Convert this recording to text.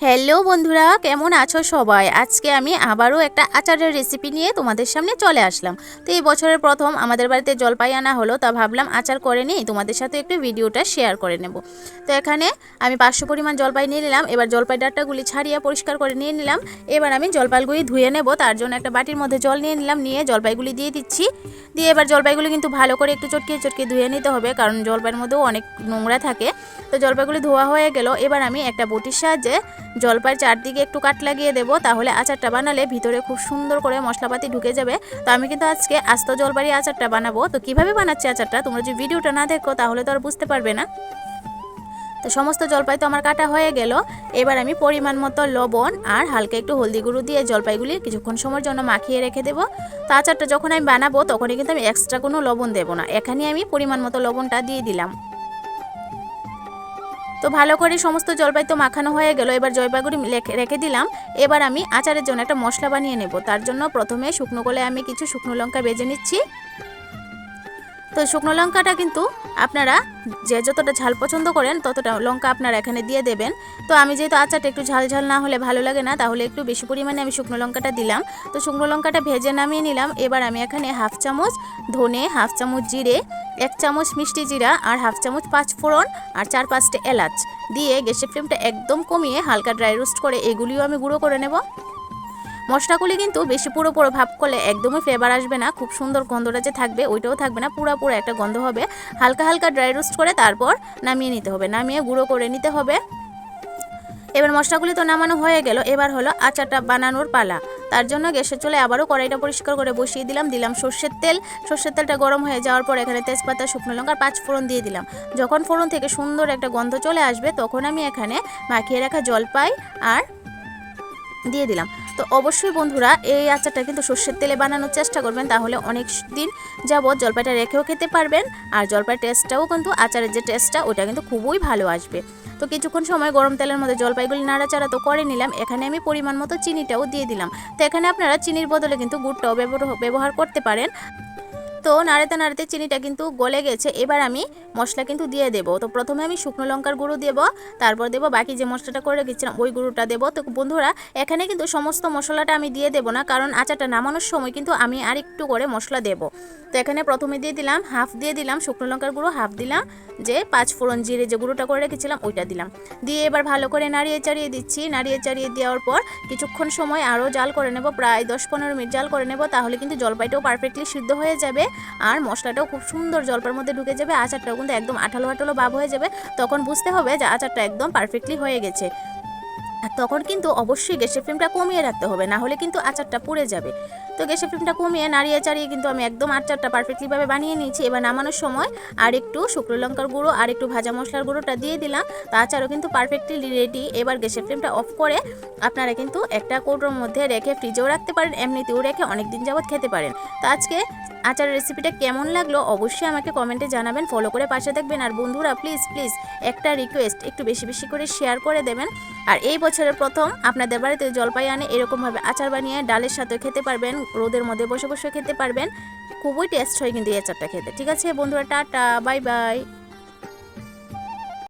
Hello বন্ধুরা, কেমন আছো সবাই? আজকে আমি আবারও একটা আচারের রেসিপি নিয়ে তোমাদের সামনে চলে আসলাম। তো এই বছরের প্রথম আমাদের বাড়িতে জলপাই আনা হলো, তা ভাবলাম আচার করে নিই, তোমাদের সাথে একটু ভিডিওটা শেয়ার করে নেব। তো এখানে আমি 500 পরিমাণ জলপাই নিয়ে নিলাম। এবার জলপাই ডাঁটাগুলি ছাড়িয়ে পরিষ্কার করে নিয়ে নিলাম। এবার আমি জলপাইগুলি ধুয়ে নেব, তার জন্য একটা বাটির মধ্যে জল নিয়ে নিলাম, নিয়ে জলপাইগুলি দিয়ে দিচ্ছি। দিয়ে এবার জলপাইগুলি কিন্তু ভালো করে একটু চটকিয়ে চটকিয়ে ধুয়ে নিতে হবে, কারণ জলপাইয়ের মধ্যেও অনেক নোংরা থাকে। তো জলপাইগুলি ধোয়া হয়ে গেল। এবার আমি একটা বটির সাহায্যে জলপাইয়ের চারদিকে একটু কাট লাগিয়ে দেবো, তাহলে আচারটা বানালে ভিতরে খুব সুন্দর করে মশলাপাতি ঢুকে যাবে। তো আমি কিন্তু আজকে আস্ত জলপাইয়ের আচারটা বানাবো। তো কিভাবে বানাচ্ছি আচারটা তোমরা যদি ভিডিওটা না দেখো তাহলে তো আর বুঝতে পারবে না। তো সমস্ত জলপাই তো আমার কাটা হয়ে গেল। এবার আমি পরিমাণ মতো লবণ আর হালকা একটু হলদি গুঁড়ো দিয়ে জলপাইগুলি কিছুক্ষণ সময়ের জন্য মাখিয়ে রেখে দেবো। তো আচারটা যখন আমি বানাবো তখনই কিন্তু আমি এক্সট্রা কোনো লবণ দেবো না, এখানে আমি পরিমাণ মতো লবণটা দিয়ে দিলাম। তো ভালো করে সমস্ত জলপাই তো মাখানো হয়ে গেল। এবার জলপাইগুলি রেখে দিলাম। এবার আমি আচারের জন্য একটা মশলা বানিয়ে নেব। তার জন্য প্রথমে শুকনো কলে আমি কিছু শুকনো লঙ্কা ভেজে নিচ্ছি। তো শুকনো লঙ্কাটা কিন্তু আপনারা যে যতটা ঝাল পছন্দ করেন ততটা লঙ্কা আপনারা এখানে দিয়ে দেবেন। তো আমি যেহেতু আচারটা একটু ঝাল ঝাল না হলে ভালো লাগে না, তাহলে একটু বেশি পরিমাণে আমি শুকনো লঙ্কাটা দিলাম। তো শুকনো লঙ্কাটা ভেজে নামিয়ে নিলাম। এবার আমি এখানে হাফ চামচ ধনে, হাফ চামচ জিরে, 1 চামচ মিষ্টি জিরা আর হাফ চামচ পাঁচফোড়ন আর 4-5টা এলাচ দিয়ে গ্যাসের ফ্লেমটা একদম কমিয়ে হালকা ড্রাই রোস্ট করে এগুলিও আমি গুঁড়ো করে নেব। মশলাগুলি কিন্তু বেশি পুরো ভাব করলে একদমই ফ্লেভার আসবে না, খুব সুন্দর গন্ধটা যে থাকবে ওইটাও থাকবে না, পুরো একটা গন্ধ হবে। হালকা হালকা ড্রাই রোস্ট করে তারপর নামিয়ে নিতে হবে, নামিয়ে গুঁড়ো করে নিতে হবে। এবার মশলাগুলি তো নামানো হয়ে গেল। এবার হলো আচারটা বানানোর পালা। তার জন্য গ্যাসের চুলায় আবারও কড়াইটা পরিষ্কার করে বসিয়ে দিলাম সর্ষের তেল। সর্ষের তেলটা গরম হয়ে যাওয়ার পর এখানে তেজপাতা, শুকনো লঙ্কা আর 5 ফোড়ন দিয়ে দিলাম। যখন ফোড়ন থেকে সুন্দর একটা গন্ধ চলে আসবে তখন আমি এখানে মাখিয়ে রাখা জলপাই আর দিয়ে দিলাম। তো অবশ্যই বন্ধুরা এই আচারটা কিন্তু সর্ষের তেলে বানানোর চেষ্টা করবেন, তাহলে অনেক দিন যাবত জলপাইটা রেখেও খেতে পারবেন। আর জলপাইয়ের টেস্টটাও কিন্তু আচারের যে টেস্টটা ওটা কিন্তু খুবই ভালো আসবে। তো কিছুক্ষণ সময় গরম তেলের মধ্যে জলপাইগুলি নাড়াচাড়া তো করে নিলাম। এখানে আমি পরিমাণ মতো চিনিটাও দিয়ে দিলাম। তো এখানে আপনারা চিনির বদলে কিন্তু গুড়টাও ব্যবহার করতে পারেন। তো নাড়াতে নাড়াতে চিনিটা কিন্তু গলে গেছে। এবার আমি মশলা কিন্তু দিয়ে দেবো। তো প্রথমে আমি শুকনো লঙ্কার গুঁড়ো দেবো, তারপর দেবো বাকি যে মশলাটা করে রেখেছিলাম ওই গুঁড়োটা দেবো। তো বন্ধুরা এখানে কিন্তু সমস্ত মশলাটা আমি দিয়ে দেবো না, কারণ আচারটা নামানোর সময় কিন্তু আমি আর একটু করে মশলা দেবো। তো এখানে প্রথমে দিয়ে দিলাম হাফ দিয়ে দিলাম শুকনো লঙ্কার গুঁড়ো, হাফ দিলাম যে 5 ফোড়ন জিরে যে গুঁড়োটা করে রেখেছিলাম ওইটা দিলাম। দিয়ে এবার ভালো করে নাড়িয়ে চাড়িয়ে দিচ্ছি। নাড়িয়ে চাড়িয়ে দেওয়ার পর কিছুক্ষণ সময় আরও জাল করে নেব, প্রায় 10-15 মিনিট জাল করে নেব, তাহলে কিন্তু জলপাইটাও পারফেক্টলি সিদ্ধ হয়ে যাবে আর মশলাটাও খুব সুন্দর জলপাইয়ের মধ্যে ঢুকে যাবে। আচারটাও কিন্তু একদম আঠালো আঠালো ভাব হয়ে যাবে। তখন বুঝতে হবে যে আচারটা একদম পারফেক্টলি হয়ে গেছে। আর তখন কিন্তু অবশ্যই গ্যাসের ফ্লেমটা কমিয়ে রাখতে হবে, না হলে কিন্তু আচারটা পুড়ে যাবে। তো গ্যাসের ফ্লেমটা কমিয়ে নাড়িয়ে চাড়িয়ে কিন্তু আমি একদম আচারটা পারফেক্টলিভাবে বানিয়ে নিয়েছি। এবার নামানোর সময় আর একটু শুকনো লঙ্কার গুঁড়ো আর একটু ভাজা মশলার গুঁড়োটা দিয়ে দিলাম। তো আচারও কিন্তু পারফেক্টলি রেডি। এবার গ্যাসের ফ্লেমটা অফ করে আপনারা কিন্তু একটা কৌটোর মধ্যে রেখে ফ্রিজেও রাখতে পারেন, এমনিতেও রেখে অনেক দিন যাবত খেতে পারেন। তো আজকে আচারের রেসিপিটা কেমন লাগলো অবশ্যই আমাকে কমেন্টে জানাবেন, ফলো করে পাশে থাকবেন। আর বন্ধুরা প্লিজ একটা রিকোয়েস্ট, একটু বেশি বেশি করে শেয়ার করে দেবেন। আর এই বছরের প্রথম আপনাদের বাড়িতে জলপাই আনে এরকমভাবে আচার বানিয়ে ডালের সাথে খেতে পারবেন, রোদের মধ্যে বসে বসে খেতে পারবেন। খুবই টেস্ট হয় কিন্তু এই আচারটা খেতে। ঠিক আছে বন্ধুরা, টাটা, বাই বাই।